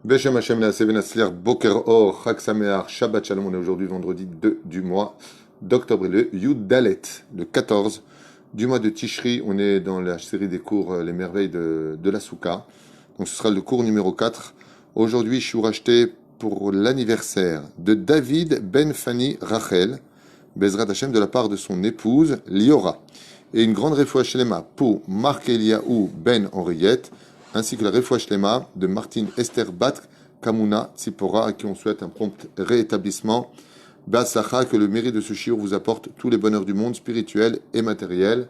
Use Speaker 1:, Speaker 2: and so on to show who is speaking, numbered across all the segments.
Speaker 1: Beshem Hashem Naaseh Venatzliach, Boker Or, Chag Sameach, Shabbat Shalom. On est aujourd'hui vendredi 2 du mois d'octobre, et le Yud Dalet, le 14 du mois de Tishri. On est dans la série des cours Les merveilles de la Souka. Donc ce sera le cours numéro 4. Aujourd'hui, je suis racheté pour l'anniversaire de David Ben Fanny Rachel, Bezrat Hashem, de la part de son épouse Liora. Et une grande refoua shlema pour Marc Eliaou Ben Henriette, ainsi que la refoua shlema de Martine Esther Bat Kamuna Tzipora, à qui on souhaite un prompt rétablissement. Ba'atzlacha, que le mérite de ce shiur vous apporte tous les bonheurs du monde spirituel et matériel.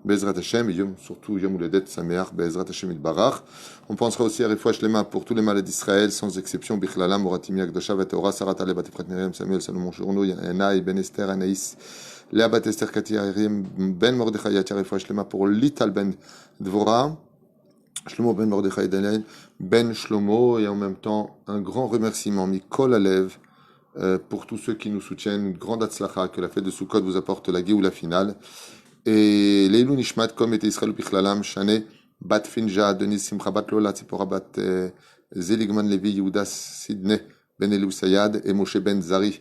Speaker 1: Bezrat Hashem, et surtout Yom Uledet Sameach, Bezrat Hashem Itbarach. On pensera aussi à refoua shlema pour tous les malades d'Israël, sans exception, Bichlala, Moratimi, Akdosha, Vateora, Sarah Taleb, Batifrat Miriam, Samuel, Salomon, Journo, Yanaï, Ben Esther, Anaïs, Léa Bat Esther, Katia, Irim, Ben Mordechai, Yatia, refoua shlema pour Lital Ben Dvora, Shlomo Ben Mordechai Daniel, Ben Shlomo, et en même temps un grand remerciement, Mikol Alev, pour tous ceux qui nous soutiennent, une grande atzlacha, que la fête de Sukkot vous apporte la Géoula finale. Et Leilou Nishmat, comme était Israël Bichlalam, Shane, Bat Finja, Denis Simcha, Bat Lola, Tzipora, Bat Zeligman Levi, Yehuda Sidney, Ben Elou Sayad, et Moshe Ben Zari,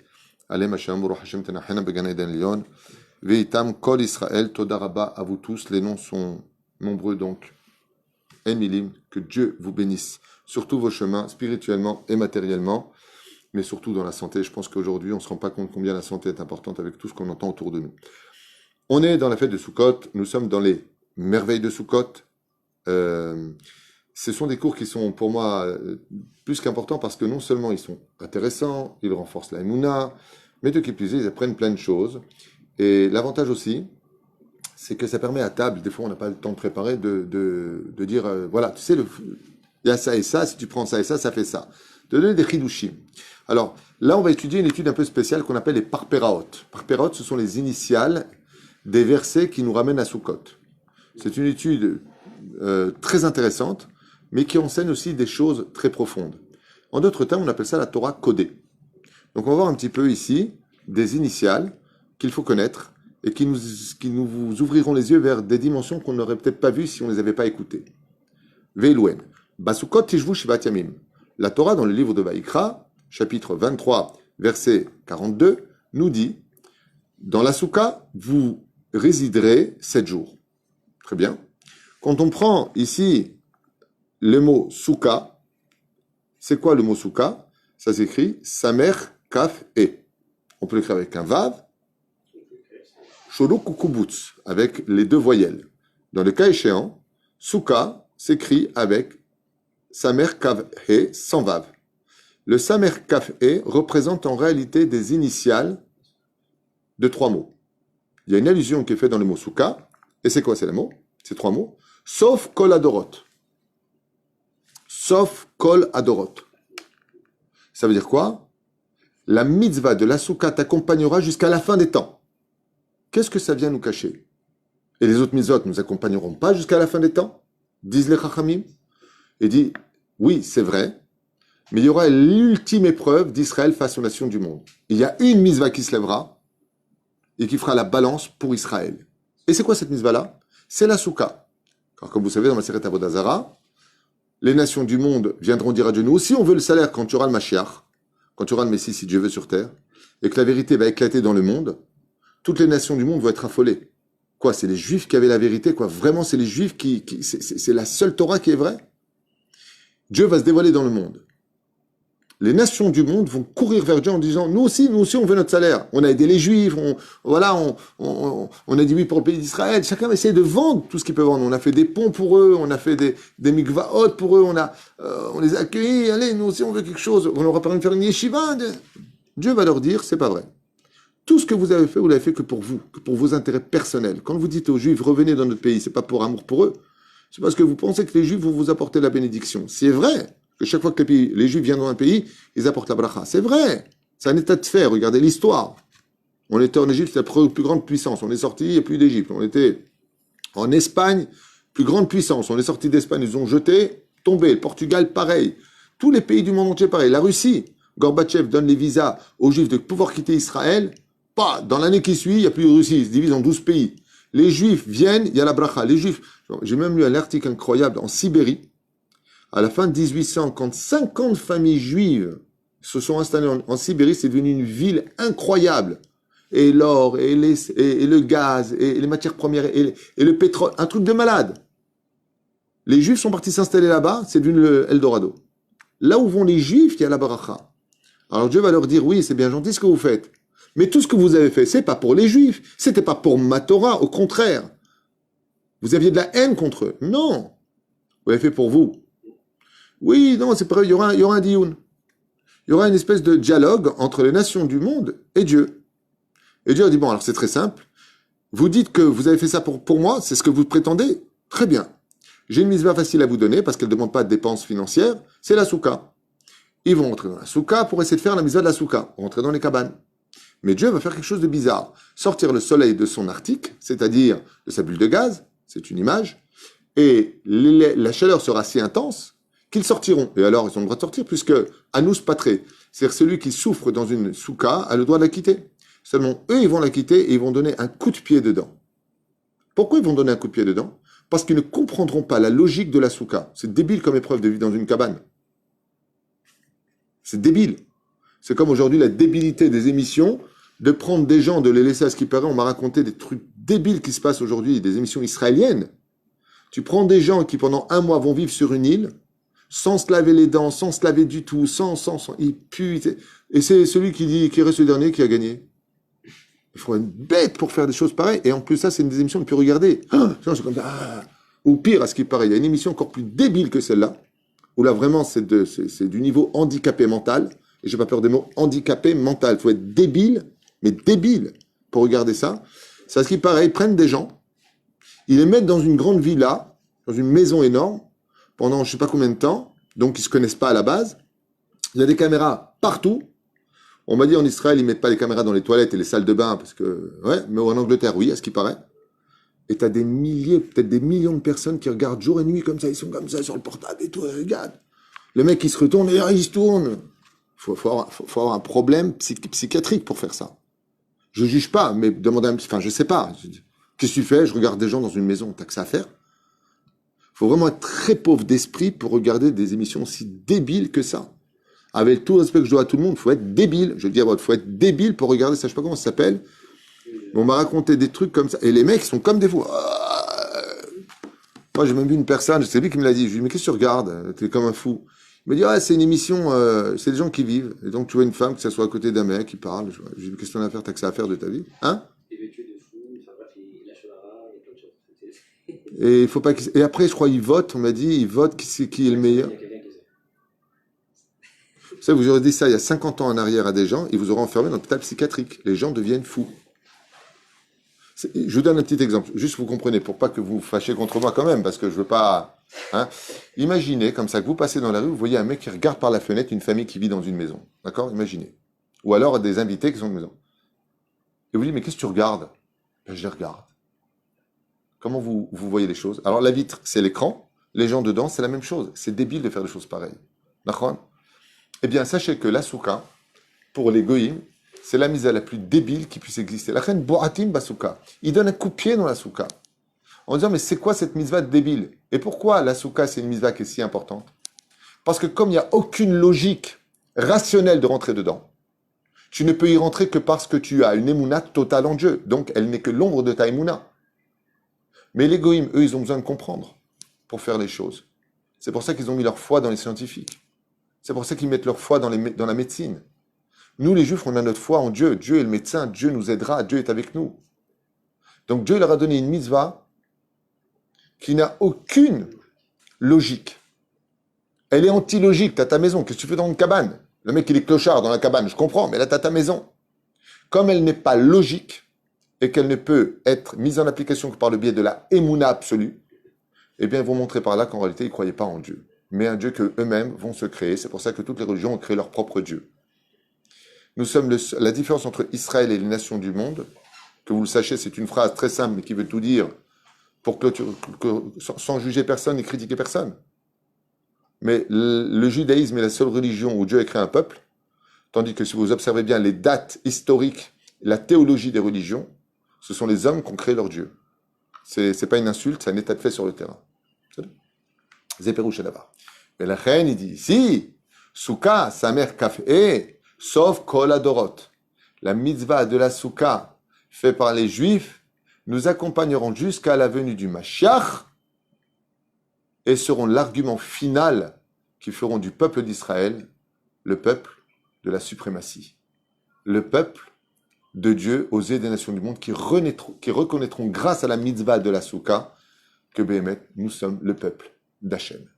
Speaker 1: Alem Hashem, Baruch Hashem Tenachena, Began Eden Lyon, Veitam, Kol Israël, Toda Rabba, à vous tous, les noms sont nombreux donc. Emilim, que Dieu vous bénisse sur tous vos chemins, spirituellement et matériellement, mais surtout dans la santé. Je pense qu'aujourd'hui, on ne se rend pas compte combien la santé est importante avec tout ce qu'on entend autour de nous. On est dans la fête de Sukkot, nous sommes dans les merveilles de Sukkot. Ce sont des cours qui sont pour moi plus qu'importants parce que non seulement ils sont intéressants, ils renforcent la Emouna, mais de qui plus est, ils apprennent plein de choses. Et l'avantage aussi, c'est que ça permet à table, des fois on n'a pas le temps de préparer, de dire, voilà, tu sais, il y a ça et ça, si tu prends ça et ça, ça fait ça. De donner des chidushim. Alors, là, on va étudier une étude un peu spéciale qu'on appelle les parperaot. Parperaot, ce sont les initiales des versets qui nous ramènent à Sukkot. C'est une étude très intéressante, mais qui enseigne aussi des choses très profondes. En d'autres termes, on appelle ça la Torah codée. Donc, on va voir un petit peu ici des initiales qu'il faut connaître, et qui nous ouvriront les yeux vers des dimensions qu'on n'aurait peut-être pas vues si on ne les avait pas écoutées. Veilouen. Basukot tishvu shivat yamim. La Torah, dans le livre de Vaïkra, chapitre 23, verset 42, nous dit, dans la Souka, vous résiderez 7 jours. Très bien. Quand on prend ici le mot Souka, c'est quoi le mot Souka? Ça s'écrit Samer Kaf E. On peut l'écrire avec un Vav, Sholuk ou Kubutz, avec les deux voyelles. Dans le cas échéant, Souka s'écrit avec Samer Kav He sans Vav. Le Samer Kav He représente en réalité des initiales de 3 mots. Il y a une allusion qui est faite dans le mot Souka, et c'est quoi ces mots? Ces 3 mots. Sauf Kol Adorot. Sauf Kol Adorot. Ça veut dire quoi? La mitzvah de la Souka t'accompagnera jusqu'à la fin des temps. Qu'est-ce que ça vient nous cacher? Et les autres mitzvot ne nous accompagneront pas jusqu'à la fin des temps? Disent les Chachamim. Et dit, oui, c'est vrai, mais il y aura l'ultime épreuve d'Israël face aux nations du monde. Il y a une mitzvah qui se lèvera et qui fera la balance pour Israël. Et c'est quoi cette mitzvah-là? C'est la Souka. Car comme vous savez, dans la Seret Avodah Zarah, les nations du monde viendront dire à Dieu, nous aussi on veut le salaire quand tu auras le Mashiach, quand tu auras le Messie, si Dieu veut, sur terre, et que la vérité va éclater dans le monde. Toutes les nations du monde vont être affolées. Quoi, c'est les Juifs qui avaient la vérité, quoi. Vraiment, c'est les Juifs c'est la seule Torah qui est vraie. Dieu va se dévoiler dans le monde. Les nations du monde vont courir vers Dieu en disant, nous aussi, on veut notre salaire. On a aidé les Juifs, on a dit oui pour le pays d'Israël. Chacun va essayer de vendre tout ce qu'il peut vendre. On a fait des ponts pour eux, on a fait des mikvaot pour eux, on les a accueillis. Allez, nous aussi, on veut quelque chose. On leur a permis de faire une yeshiva. Dieu va leur dire, c'est pas vrai. Tout ce que vous avez fait, vous l'avez fait que pour vous, que pour vos intérêts personnels. Quand vous dites aux Juifs, revenez dans notre pays, c'est pas pour amour pour eux, c'est parce que vous pensez que les Juifs vont vous apporter la bénédiction. C'est vrai que chaque fois que les Juifs viennent dans un pays, ils apportent la bracha. C'est vrai. C'est un état de fait. Regardez l'histoire. On était en Égypte, c'est la plus grande puissance. On est sorti, il n'y a plus d'Égypte. On était en Espagne, plus grande puissance. On est sorti d'Espagne, ils ont jeté, tombé. Le Portugal, pareil. Tous les pays du monde entier, pareil. La Russie, Gorbatchev donne les visas aux Juifs de pouvoir quitter Israël. Pas. Dans l'année qui suit, il n'y a plus de Russie, ils se divisent en 12 pays. Les Juifs viennent, il y a la bracha. Les Juifs, j'ai même lu un article incroyable en Sibérie. À la fin de 1800, quand 50 familles juives se sont installées en Sibérie, c'est devenu une ville incroyable. Et l'or, et le gaz, et les matières premières, et le pétrole, un truc de malade. Les Juifs sont partis s'installer là-bas, c'est devenu le Eldorado. Là où vont les Juifs, il y a la baracha. Alors Dieu va leur dire, oui, c'est bien gentil ce que vous faites. Mais tout ce que vous avez fait, c'est pas pour les Juifs. C'était pas pour ma Torah, au contraire. Vous aviez de la haine contre eux. Non. Vous l'avez fait pour vous. Oui, non, c'est pas vrai, il y aura un dioun. Il y aura une espèce de dialogue entre les nations du monde et Dieu. Et Dieu a dit, bon, alors c'est très simple. Vous dites que vous avez fait ça pour moi, c'est ce que vous prétendez. Très bien. J'ai une mitzvah facile à vous donner parce qu'elle ne demande pas de dépenses financières. C'est la souka. Ils vont rentrer dans la souka pour essayer de faire la mitzvah de la souka. Rentrer dans les cabanes. Mais Dieu va faire quelque chose de bizarre. Sortir le soleil de son arctique, c'est-à-dire de sa bulle de gaz, c'est une image, et la chaleur sera si intense qu'ils sortiront. Et alors, ils ont le droit de sortir, puisque Anous Patré, c'est-à-dire celui qui souffre dans une souka, a le droit de la quitter. Seulement, eux, ils vont la quitter et ils vont donner un coup de pied dedans. Pourquoi ils vont donner un coup de pied dedans? Parce qu'ils ne comprendront pas la logique de la souka. C'est débile comme épreuve de vivre dans une cabane. C'est débile. C'est comme aujourd'hui la débilité des émissions, de prendre des gens, de les laisser à ce qui paraît. On m'a raconté des trucs débiles qui se passent aujourd'hui, des émissions israéliennes. Tu prends des gens qui pendant un mois vont vivre sur une île, sans se laver les dents, sans se laver du tout, sans, ils puent. Et c'est celui qui reste le dernier qui a gagné. Il faut être bête pour faire des choses pareilles. Et en plus, ça, c'est une des émissions les plus regardées. C'est comme ça. Ou pire, à ce qui paraît, il y a une émission encore plus débile que celle-là, où là, vraiment, c'est du niveau handicapé mental. Et j'ai pas peur des mots handicapé mental. Il faut être débile, mais débile, pour regarder ça. C'est à ce qui paraît, ils prennent des gens, ils les mettent dans une grande villa, dans une maison énorme, pendant je sais pas combien de temps, donc ils se connaissent pas à la base. Il y a des caméras partout. On m'a dit en Israël, ils mettent pas les caméras dans les toilettes et les salles de bain, parce que, ouais, mais en Angleterre, oui, à ce qui paraît. Et t'as des milliers, peut-être des millions de personnes qui regardent jour et nuit comme ça, ils sont comme ça sur le portable et tout, ils regardent. Le mec, il se retourne et là, il se tourne. Faut avoir un problème psychiatrique pour faire ça. Je juge pas, mais demandez enfin, je sais pas. Qu'est-ce que tu fais? Je regarde des gens dans une maison, t'as que ça à faire? Faut vraiment être très pauvre d'esprit pour regarder des émissions aussi débiles que ça. Avec tout le respect que je dois à tout le monde, faut être débile. Je dis à votre, faut être débile pour regarder ça, je sais pas comment ça s'appelle. On m'a raconté des trucs comme ça. Et les mecs sont comme des fous. Moi, j'ai même vu une personne, c'est lui qui me l'a dit. Je lui ai dit, mais qu'est-ce que tu regardes? T'es comme un fou. Il m'a dit, ah, c'est une émission, c'est des gens qui vivent. Et donc, tu vois une femme, que ça soit à côté d'un mec, qui parle. Je lui ai dit, qu'est-ce que tu as à faire? T'as que ça à faire de ta vie? Hein? Et il faut pas et après, je crois, ils votent. On m'a dit, ils votent qui est le meilleur. Vous savez, vous aurez dit ça il y a 50 ans en arrière à des gens, ils vous auront enfermé dans l'hôpital psychiatrique. Les gens deviennent fous. Je vous donne un petit exemple, juste vous comprenez, pour pas que vous fâchiez contre moi quand même, parce que je veux pas... Hein. Imaginez comme ça que vous passez dans la rue, vous voyez un mec qui regarde par la fenêtre une famille qui vit dans une maison. D'accord? Imaginez. Ou alors des invités qui sont dans une maison. Et vous dites, mais qu'est-ce que tu regardes? Ben, je les regarde. Comment vous voyez les choses? Alors la vitre, c'est l'écran. Les gens dedans, c'est la même chose. C'est débile de faire des choses pareilles. D'accord? Eh bien, sachez que la souka, pour les goïms, c'est la mise à la plus débile qui puisse exister. La reine Boatim Basouka, il donne un coup de pied dans la souka. En disant, mais c'est quoi cette mitzvah débile? Et pourquoi la souka, c'est une mitzvah qui est si importante? Parce que comme il n'y a aucune logique rationnelle de rentrer dedans, tu ne peux y rentrer que parce que tu as une émouna totale en Dieu. Donc, elle n'est que l'ombre de ta émouna. Mais les goïms, eux, ils ont besoin de comprendre pour faire les choses. C'est pour ça qu'ils ont mis leur foi dans les scientifiques. C'est pour ça qu'ils mettent leur foi dans la médecine. Nous, les Juifs, on a notre foi en Dieu. Dieu est le médecin, Dieu nous aidera, Dieu est avec nous. Donc Dieu leur a donné une mitzvah qui n'a aucune logique. Elle est anti-logique. Tu as ta maison, qu'est-ce que tu fais dans une cabane? Le mec, il est clochard dans la cabane, je comprends, mais là, tu as ta maison. Comme elle n'est pas logique et qu'elle ne peut être mise en application que par le biais de la émouna absolue, eh bien, ils vont montrer par là qu'en réalité, ils ne croyaient pas en Dieu, mais un Dieu qu'eux-mêmes vont se créer. C'est pour ça que toutes les religions ont créé leur propre Dieu. Nous sommes la différence entre Israël et les nations du monde. Que vous le sachiez, c'est une phrase très simple, mais qui veut tout dire, pour sans juger personne et critiquer personne. Mais le judaïsme est la seule religion où Dieu a créé un peuple, tandis que si vous observez bien les dates historiques, la théologie des religions, ce sont les hommes qui ont créé leur Dieu. C'est pas une insulte, c'est un état de fait sur le terrain. Zéperouche là-bas. Et la reine, il dit ici, Souka, sa mère kafé, sauf kol adorot. La mitzvah de la Souka, faite par les Juifs, nous accompagneront jusqu'à la venue du Mashiach et seront l'argument final qui feront du peuple d'Israël le peuple de la suprématie. Le peuple de Dieu aux yeux des nations du monde qui reconnaîtront grâce à la mitzvah de la Souka que Béhémet, nous sommes le peuple d'Hachem.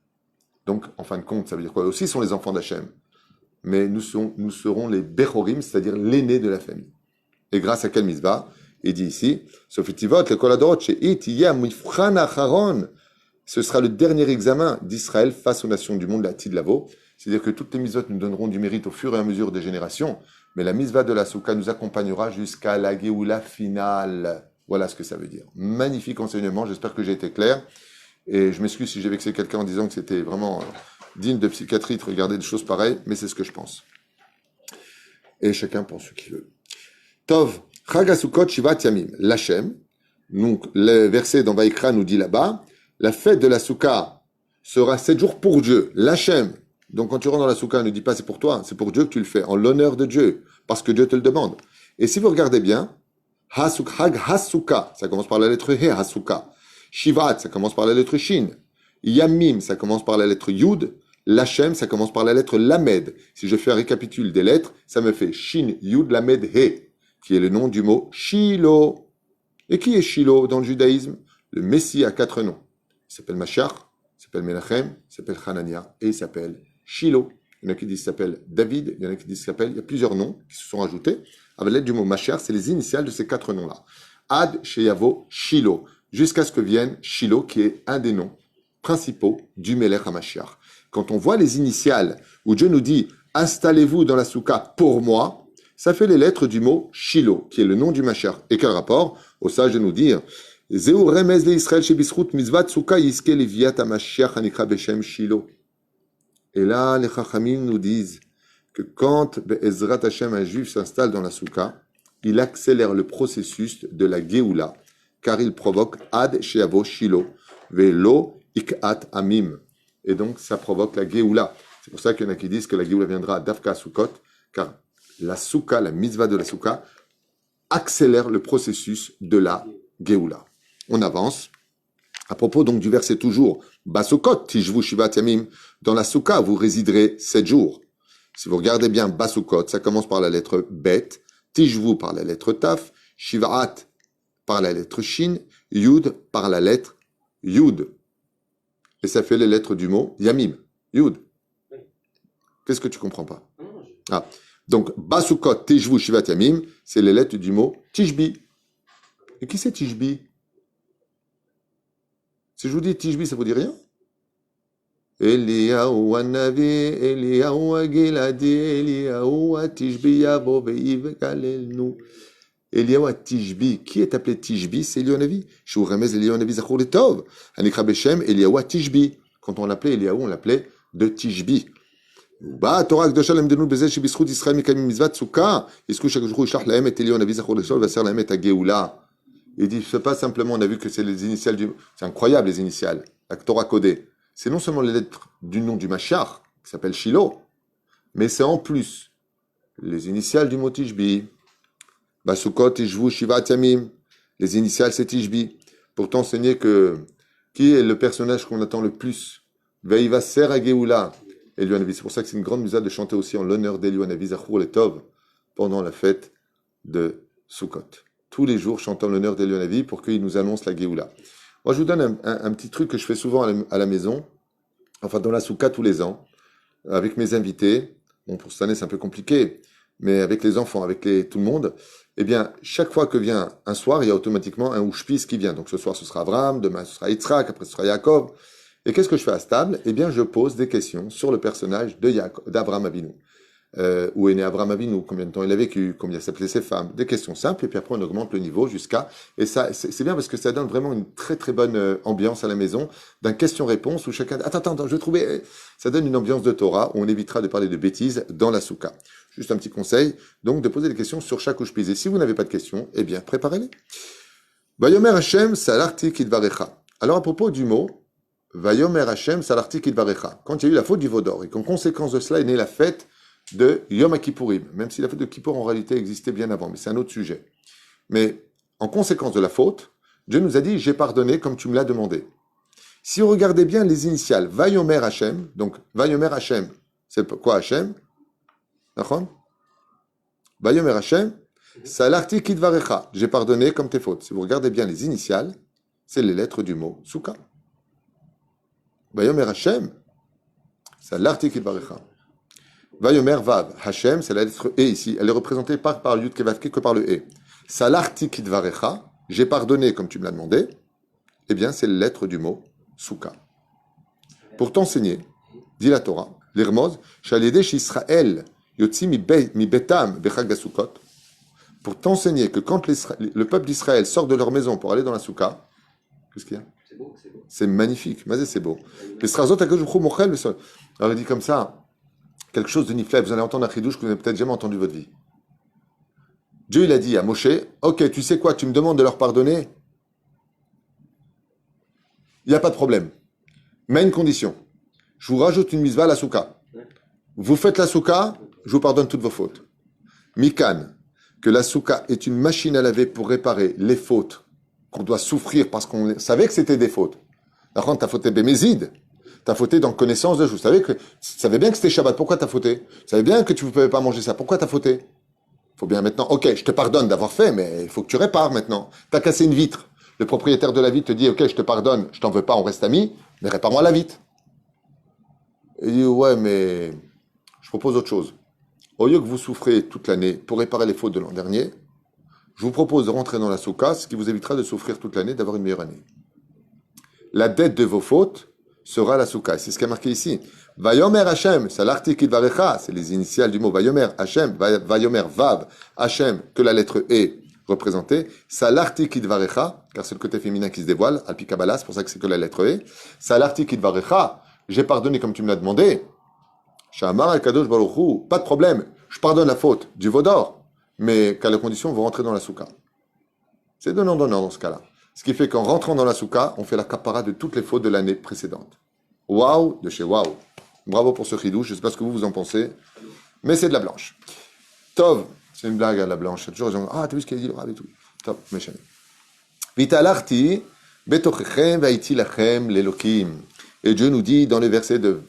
Speaker 1: Donc, en fin de compte, ça veut dire quoi? Aussi sont les enfants d'Hachem. Mais nous serons les Bechorim, c'est-à-dire l'aîné de la famille. Et grâce à quelle mitzvah? Il dit ici, Sofitivot, le Koladorot, ce sera le dernier examen d'Israël face aux nations du monde, la Tidlavo. C'est-à-dire que toutes les mitzvot nous donneront du mérite au fur et à mesure des générations, mais la mitzvah de la Souka nous accompagnera jusqu'à la Géoula finale. Voilà ce que ça veut dire. Magnifique enseignement, j'espère que j'ai été clair. Et je m'excuse si j'ai vexé quelqu'un en disant que c'était vraiment digne de psychiatrie de regarder des choses pareilles, mais c'est ce que je pense. Et chacun pense ce qu'il veut. Tov, Chag HaSukkot Shivat Yamim, l'Hachem. Donc, le verset dans Vaïkra nous dit là-bas, la fête de la Souka sera 7 jours pour Dieu, l'Hachem. Donc, quand tu rentres dans la Souka, ne dis pas c'est pour toi, c'est pour Dieu que tu le fais, en l'honneur de Dieu, parce que Dieu te le demande. Et si vous regardez bien, Hag HaSuka, ça commence par la lettre He, HaSuka. Shivat, ça commence par la lettre Shin. Yamim, ça commence par la lettre Yud. Lachem, ça commence par la lettre Lamed. Si je fais un récapitule des lettres, ça me fait Shin, Yud, Lamed, He, qui est le nom du mot Shiloh. Et qui est Shiloh dans le judaïsme? Le Messie a 4 noms. Il s'appelle Mashiach, il s'appelle Menachem, il s'appelle Hanania, et il s'appelle Shiloh. Il y en a qui disent qu'il s'appelle David, il y en a qui disent qu'il s'appelle... Il y a plusieurs noms qui se sont ajoutés. Avec l'aide du mot Mashiach, c'est les initiales de ces 4 noms-là. Ad, Sheyavo, Shiloh. Jusqu'à ce que vienne Shiloh, qui est un des noms principaux du Melech HaMashiach. Quand on voit les initiales, où Dieu nous dit « Installez-vous dans la souka pour moi », ça fait les lettres du mot Shiloh, qui est le nom du Mashiach. Et quel rapport? Au sage de nous dire « Zeu remez le Israël shebisrut mizvat souka yiske leviat HaMashiach anikra beshem Shiloh ». Et là, les Chachamim nous disent que quand Be'ezrat Hashem, un juif, s'installe dans la souka, il accélère le processus de la Géoula, car il provoque Ad Sheavo Shiloh, Velo Ik'at Amim. Et donc, ça provoque la Géoula. C'est pour ça qu'il y en a qui disent que la Géoula viendra d'Afka Sukkot, car la Souka, la mitzvah de la Souka, accélère le processus de la Géoula. On avance. À propos donc du verset toujours, Basukot, Tishvu Shivat Yamim, dans la Souka, vous résiderez 7 jours. Si vous regardez bien Basukot, ça commence par la lettre Bet, Tishvu par la lettre Taf, Shivat par la lettre Shin, Yud par la lettre Yud. Et ça fait les lettres du mot Yamim, Yud. Qu'est-ce que tu comprends pas? Ah. Donc, Basukot, Tishvu, Shivat Yamim, c'est les lettres du mot Tishbi. Et qui c'est Tishbi? Si je vous dis Tishbi, ça vous dit rien? Eliyahu Hanavi, Eliyahu Hagiladi, Eliyahu Tishbi Yavo Veivgalelnu. Eliyahu Tishbi. Qui est appelé Tishbi? C'est Eliyahu Hanavi. Shu Remez Eliyahu Hanavi Zachor Letov. Anikra Beshem, Eliyahu Tishbi. Quand on l'appelait Eliyahu, on l'appelait de Tishbi. Bah, Torah Kdosha Lemdenu Bezel Shebisrut Israël Mikamim Mizvat Souka. Isku Shak Jour Ishlach Lahem et Eliyahu Hanavi Zachor Letov va faire Lahem et Geoula. Il dit, c'est pas simplement, on a vu que c'est les initiales du... C'est incroyable, les initiales. La Torah codée. C'est non seulement les lettres du nom du Mashiach, qui s'appelle Shiloh, mais c'est en plus les initiales du mot Tishbi. Basukot, Tishvu, Shivat Yamim. Les initiales, c'est Tishbi. Pour t'enseigner que... Qui est le personnage qu'on attend le plus? Veiva Ser Geoula. Eliyahu Hanavi. C'est pour ça que c'est une grande musade de chanter aussi en l'honneur d'Eliyahu Hanavi, Zachor Letov, pendant la fête de Sukkot. Tous les jours, chantant l'honneur d'Eliyahu Hanavi pour qu'il nous annonce la Géoula. Moi, je vous donne un petit truc que je fais souvent à la maison, enfin dans la souka tous les ans, avec mes invités. Bon, pour cette année, c'est un peu compliqué, mais avec les enfants, avec tout le monde, eh bien, chaque fois que vient un soir, il y a automatiquement un Ushpis qui vient. Donc ce soir, ce sera Abraham, demain, ce sera Yitzhak, après, ce sera Yaakov. Et qu'est-ce que je fais à ce table? Eh bien, je pose des questions sur le personnage d'Abraham Avinu. Où est né Abraham Avinu, combien de temps il a vécu, combien s'appelaient ses femmes, des questions simples, et puis après on augmente le niveau jusqu'à... Et ça, c'est bien parce que ça donne vraiment une très très bonne ambiance à la maison, d'un question-réponse où chacun... Attends, je trouvais... Ça donne une ambiance de Torah où on évitera de parler de bêtises dans la souka. Juste un petit conseil, donc de poser des questions sur chaque ushpiz. Et si vous n'avez pas de questions, eh bien préparez-les. Bayomer Hashem salarti kidvarecha. Alors à propos du mot Vayomer Hashem salarti kidvarecha. Quand il y a eu la faute du veau d'or, et qu'en conséquence de cela est née la fête de Yom Kippourim, même si la fête de Kippour en réalité existait bien avant, mais c'est un autre sujet. Mais en conséquence de la faute, Dieu nous a dit, j'ai pardonné comme tu me l'as demandé. Si vous regardez bien les initiales, Vayomer Hashem, donc Vayomer Hashem, c'est quoi Hashem? D'accord? Vayomer Hashem, salarti kidvarecha, j'ai pardonné comme tes fautes. Si vous regardez bien les initiales, c'est les lettres du mot Souka. Vayomer Hashem, salarti kidvarecha. Vayomer Vav, Hashem, c'est la lettre E ici. Elle est représentée pas par le Yud Kevavke que par le E. Salarti kidvarecha, j'ai pardonné comme tu me l'as demandé. Eh bien, c'est la lettre du mot Souka. Pour t'enseigner, dit la Torah, l'Irmoz, Shaliedesh Israël, Yotzi mi betam bechag Sukkot. Pour t'enseigner que quand le peuple d'Israël sort de leur maison pour aller dans la Souka, qu'est-ce qu'il y a?
Speaker 2: C'est beau, c'est beau.
Speaker 1: C'est magnifique, mais c'est beau. Alors il dit comme ça, quelque chose de niflé, vous allez entendre un chidouche que vous n'avez peut-être jamais entendu de votre vie. Dieu il a dit à Moshe, ok, tu sais quoi, tu me demandes de leur pardonner, il n'y a pas de problème. Mais à une condition, je vous rajoute une misva à la souka. Vous faites la souka, je vous pardonne toutes vos fautes. Mikan, que la souka est une machine à laver pour réparer les fautes qu'on doit souffrir parce qu'on savait que c'était des fautes. Par contre, t'as fauté bémézide. T'as fauté dans connaissance de choses. Tu savais bien que c'était Shabbat. Pourquoi t'as fauté? Tu savais bien que tu ne pouvais pas manger ça. Pourquoi t'as fauté? Faut bien maintenant. Ok, je te pardonne d'avoir fait, mais il faut que tu répares maintenant. T'as cassé une vitre. Le propriétaire de la vitre te dit, ok, je te pardonne, je t'en veux pas, on reste amis, mais répare-moi la vitre. Il dit, ouais, mais je propose autre chose. Au lieu que vous souffrez toute l'année pour réparer les fautes de l'an dernier, je vous propose de rentrer dans la souka, ce qui vous évitera de souffrir toute l'année, d'avoir une meilleure année. La dette de vos fautes sera la souka. C'est ce qui est marqué ici. Vayomer Hashem, c'est l'article Kidvarecha, c'est les initiales du mot Vayomer Hashem, Vayomer Vav, Hashem, que la lettre E représentée, Salarti Kidvarecha, car c'est le côté féminin qui se dévoile, Alpi Kabbalah, c'est pour ça que c'est que la lettre E. Salarti Kidvarecha, j'ai pardonné comme tu me l'as demandé. Shamar Akadosh Baruch Hu, pas de problème, je pardonne la faute du veau d'or, mais qu'à la condition vous rentrez dans la souka. C'est donnant-donnant dans ce cas-là. Ce qui fait qu'en rentrant dans la souka, on fait la kapara de toutes les fautes de l'année précédente. Waouh, de chez waouh. Bravo pour ce chidouche, je ne sais pas ce que vous en pensez, mais c'est de la blanche. Tov, c'est une blague à la blanche. C'est toujours genre, ah, t'as vu ce qu'il a dit le rab et tout. Tov, méchant. Vitalarti, betochechem vaiti lachem lelokim. Et Dieu nous dit dans les versets dans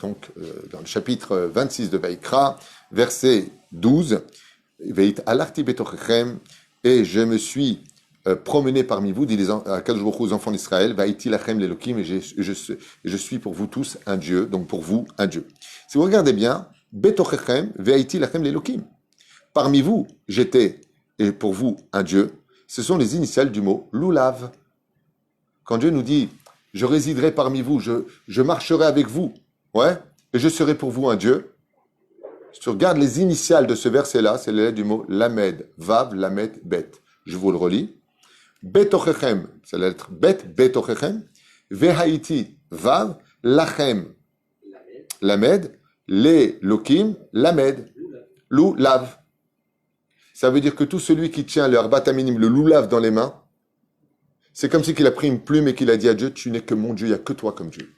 Speaker 1: le chapitre 26 de Vaikra, verset 12, Vitalarti betochechem, et je me suis promené parmi vous, dit les aux enfants d'Israël, Vaiti lachem lelokim, et je suis pour vous tous un Dieu, donc pour vous un Dieu. Si vous regardez bien, betochechem vaiti lachem lelokim. Parmi vous, j'étais, et pour vous, un Dieu. Ce sont les initiales du mot Lulav. Quand Dieu nous dit, je résiderai parmi vous, je marcherai avec vous, ouais, et je serai pour vous un Dieu. Si tu regardes les initiales de ce verset-là, c'est les lettres du mot Lamed, Vav, Lamed, Bet. Je vous le relis. Betochechem, c'est la lettre Bet, Betochechem. Vehaiti, Vav, Lachem, Lamed, Le, Lokim, Lamed, Lulav. Ça veut dire que tout celui qui tient le arbataminim, le loulav dans les mains, c'est comme si qu'il a pris une plume et qu'il a dit à Dieu, tu n'es que mon Dieu, il n'y a que toi comme Dieu.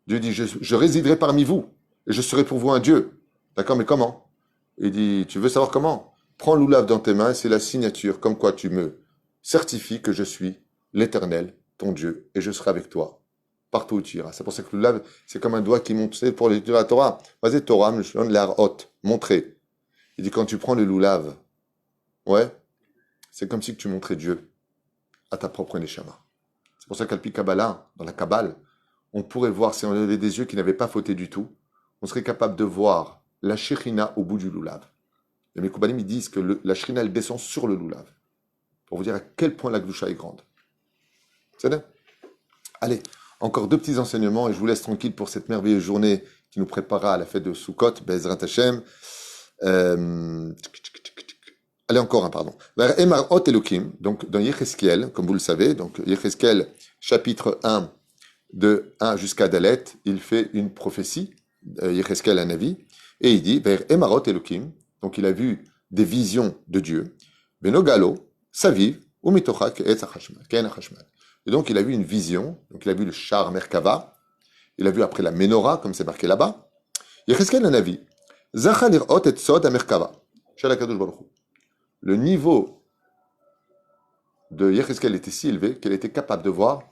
Speaker 1: Dieu dit, je résiderai parmi vous, et je serai pour vous un Dieu. D'accord, mais comment? Il dit, tu veux savoir comment? Prends le loulav dans tes mains, c'est la signature, comme quoi tu me certifies que je suis l'Éternel, ton Dieu, et je serai avec toi, partout où tu iras. C'est pour ça que le loulav, c'est comme un doigt qui monte, c'est pour l'étude de la Torah. Vas-y, Torah, je donne l'air haute, montrer. Il dit, quand tu prends le loulav, ouais, c'est comme si tu montrais Dieu à ta propre neshama. C'est pour ça qu'Alpi Kabbalah, dans la Kabbale, on pourrait voir, si on avait des yeux qui n'avaient pas fauté du tout, on serait capable de voir la Shekhinah au bout du loulav. Et mes Koubanim, ils disent que la Shekhinah, elle descend sur le loulav. Pour vous dire à quel point la Gdusha est grande. C'est vrai? Allez, encore 2 petits enseignements et je vous laisse tranquille pour cette merveilleuse journée qui nous préparera à la fête de Sukkot, Bezrat Hashem. Allez, encore un, pardon. Vers Emarot Elokim, donc dans Yecheskel, comme vous le savez, donc Yecheskel, chapitre 1, de 1 jusqu'à Dalet, il fait une prophétie, Yecheskel un avis, et il dit, vers Emarot Elokim, donc il a vu des visions de Dieu, Benogalo, Saviv, ou Mitocha, Ke'etz HaChashmal. Et donc, il a vu une vision. Donc, il a vu le char Merkava. Il a vu après la Ménorah, comme c'est marqué là-bas. Yecheskel Hanavi. Zacha lirot et sod Merkava. Shalakadosh Baruch Hu. Le niveau de Yecheskel était si élevé qu'elle était capable de voir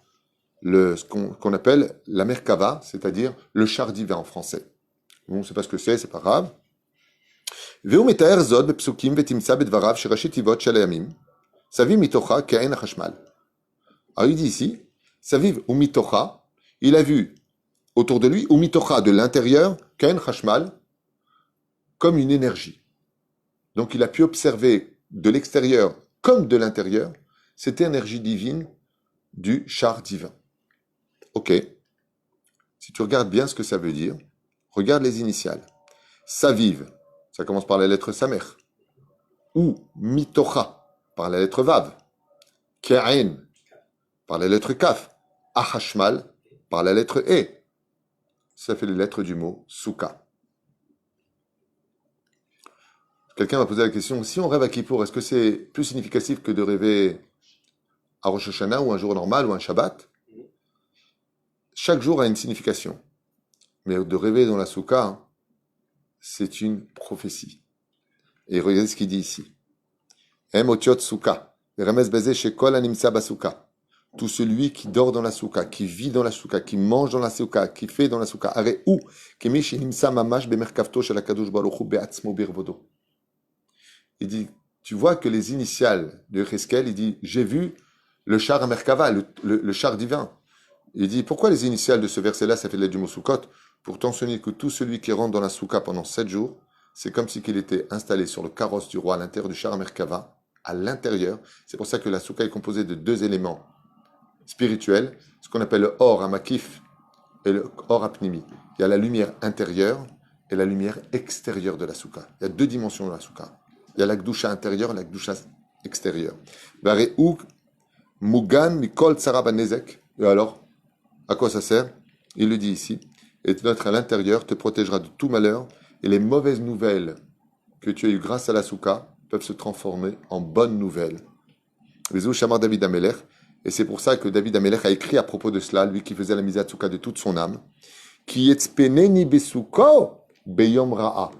Speaker 1: ce qu'on appelle la Merkava, c'est-à-dire le char divin en français. Bon, on ne sait pas ce que c'est pas grave. והוא מתאר זאת בפסוקים ותמצא בדבריו שראשי תיבות של הימים, סביב מתוכה כעין החשמל. Alors il dit ici, סביב ומתוכה, il a vu autour de lui, ומתוכה de l'intérieur, כעין חשמל, comme une énergie. Donc il a pu observer de l'extérieur comme de l'intérieur cette énergie divine du char divin. Ok, si tu regardes bien ce que ça veut dire, regarde les initiales. Saviv, ça commence par la lettre Samer. Ou Mitocha, par la lettre Vav. Ke'ain, par la lettre Kaf. Ahashmal, par la lettre E. Ça fait les lettres du mot Souka. Quelqu'un m'a posé la question, si on rêve à Kippour, est-ce que c'est plus significatif que de rêver à Rosh Hashanah ou un jour normal ou un Shabbat? Chaque jour a une signification. Mais de rêver dans la Souka, c'est une prophétie. Et regardez ce qu'il dit ici. Emotiot Souka. Remes Bezé Shekol Animsa Basuka. Tout celui qui dort dans la Souka, qui vit dans la Souka, qui mange dans la Souka, qui fait dans la Souka. Are ou Kemish Nimsa Mamash Bemerkavto Shel Hakadosh Baruch Hu Be'atzmo Birvodo. Il dit, tu vois que les initiales de Cheskel, il dit, j'ai vu le char Merkava, le char divin. Il dit, pourquoi les initiales de ce verset-là, ça fait l'aide du mot Soukot? Pourtant, ce n'est que tout celui qui rentre dans la Souka pendant 7 jours, c'est comme si il était installé sur le carrosse du roi à l'intérieur du char Merkava, à l'intérieur. C'est pour ça que la Souka est composée de 2 éléments spirituels, ce qu'on appelle le Or Amakif et le Or Apnimi. Il y a la lumière intérieure et la lumière extérieure de la Souka. Il y a 2 dimensions de la Souka. Il y a la Gdusha intérieure et la Gdusha extérieure. Mugan Mikol Tsara Banezek. Et alors, à quoi ça sert? Il le dit ici. Et notre à l'intérieur te protégera de tout malheur, et les mauvaises nouvelles que tu as eues grâce à la Souka peuvent se transformer en bonnes nouvelles. Vezou Shamar David Amelech. Et c'est pour ça que David Amelech a écrit à propos de cela, lui qui faisait la mise à Souka de toute son âme, Ki yetzpeneni besuko beyom ra'a.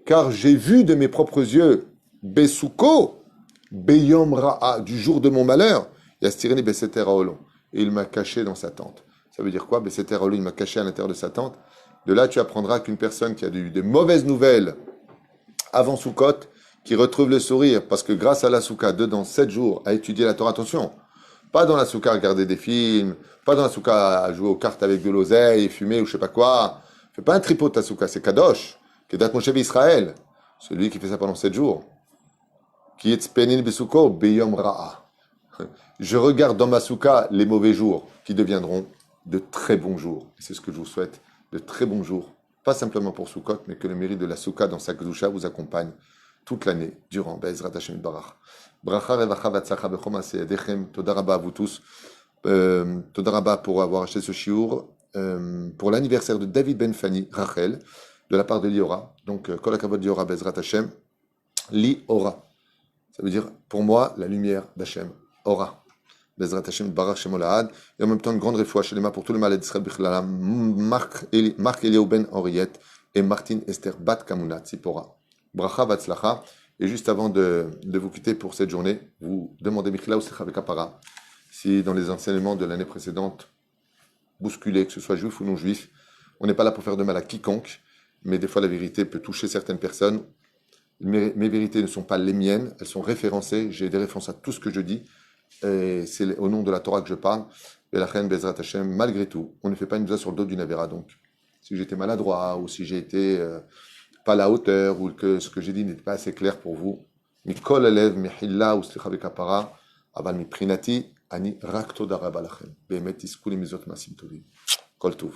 Speaker 1: Car j'ai vu de mes propres yeux besuko beyom ra'a, du jour de mon malheur, yastireni beseter haolon. Et il m'a caché dans sa tente. Ça veut dire quoi? Beseter haolon, il m'a caché à l'intérieur de sa tente. De là, tu apprendras qu'une personne qui a eu de mauvaises nouvelles avant Soukot, qui retrouve le sourire, parce que grâce à la Souka, dedans 7 jours, à étudier la Torah, attention, pas dans la Souka à regarder des films, pas dans la Souka à jouer aux cartes avec de l'oseille, fumer ou je sais pas quoi. Fais pas un tripot de ta Souka, c'est Kadosh, Kedat Moshe Israël, celui qui fait ça pendant 7 jours. Qui est Spenin Besuko, Beyom Ra'a. Je regarde dans ma Souka les mauvais jours qui deviendront de très bons jours. Et c'est ce que je vous souhaite, de très bons jours. Pas simplement pour Soukot, mais que le mérite de la Souka dans sa Kedusha vous accompagne toute l'année durant Be'ezrat Hashem Barach. Bracha revacha vatzacha bechom aseh yadechem. Toda rabba à vous tous. Toda rabba pour avoir acheté ce shiur pour l'anniversaire de David Ben Fani, Rachel, de la part de Liora. Donc, kol hakavod Liora Be'ezrat Hashem. Li-ora. Ça veut dire, pour moi, la lumière d'Hashem. Ora. Be'ezrat Hashem Barach Shemo Lahad. Et en même temps, une grande refoua shelema pour tous les malades d'Israël Bichlala. Marc Eliaou Ben Henriette et Martine Esther Bat Kamuna Tzipora. Bracha Vatzlacha. Et juste avant de vous quitter pour cette journée, vous demandez Michla ou Slicha Bekapara, si dans les enseignements de l'année précédente, bousculés, que ce soit juif ou non juif, on n'est pas là pour faire de mal à quiconque, mais des fois la vérité peut toucher certaines personnes. Mes vérités ne sont pas les miennes, elles sont référencées, j'ai des références à tout ce que je dis, et c'est au nom de la Torah que je parle. Et la reine Bezrat Hashem, malgré tout, on ne fait pas une mitzvah sur le dos d'une avéra. Donc, si j'étais maladroit, ou si j'ai été pas à la hauteur, ou que ce que j'ai dit n'était pas assez clair pour vous, mikol alev mihilla ou slicha bekapara, aval miprinati ani rak toda rabba lachem. Be'emet tisku limizot masim tovim. Kol tov.